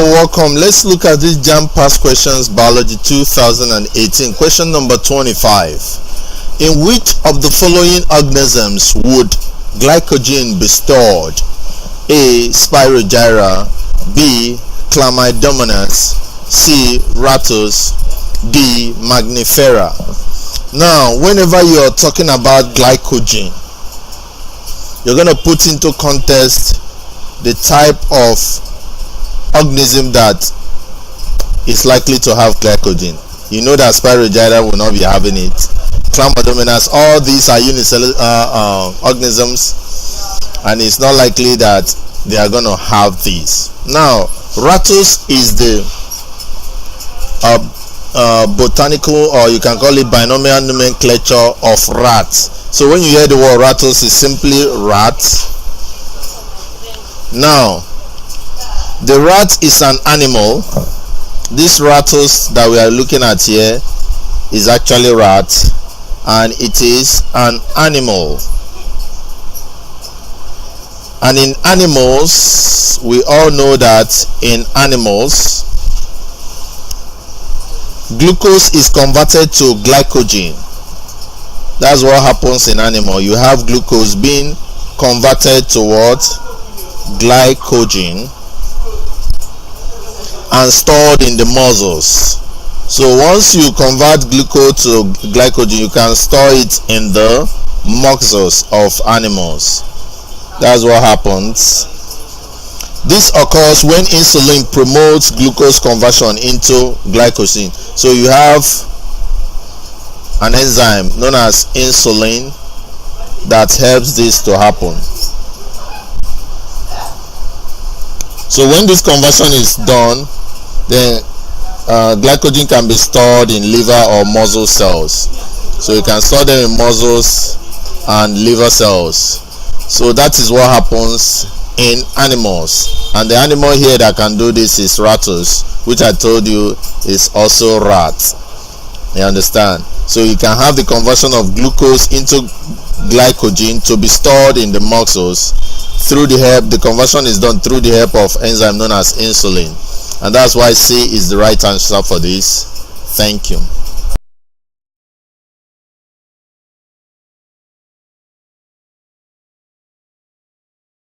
Welcome. Let's look at this JAMB past questions biology 2018. Question number 25. In which of the following organisms would glycogen be stored? A. Spirogyra, B. Chlamydomonas, C. Rattus, D. Magnifera. Now, whenever you are talking about glycogen, you're going to put into context the type of organism that is likely to have glycogen. You know that Spirogyra will not be having it. Chlamydomonas, all these are unicellular organisms, and it's not likely that they are going to have these. Now, Rattus is the botanical, or you can call it binomial nomenclature of rats. So when you hear the word Rattus, it's simply rat. Now, the rat is an animal. This Rattus that we are looking at here is actually rat, and it is an animal. And in animals, we all know that in animals, glucose is converted to glycogen. That's what happens in animal. You have glucose being converted to what? Glycogen, and stored in the muscles. So once you convert glucose to glycogen, you can store it in the muscles of animals. That's what happens. This occurs when insulin promotes glucose conversion into glycogen. So you have an enzyme known as insulin that helps this to happen. So when this conversion is done, then glycogen can be stored in liver or muscle cells. So you can store them in muscles and liver cells. So that is what happens in animals, and the animal here that can do this is Rattus, which I told you is also rat. You understand? So you can have the conversion of glucose into glycogen to be stored in the muscles through the help. The conversion is done through the help of enzyme known as insulin, and that's why C is the right answer for this. Thank you.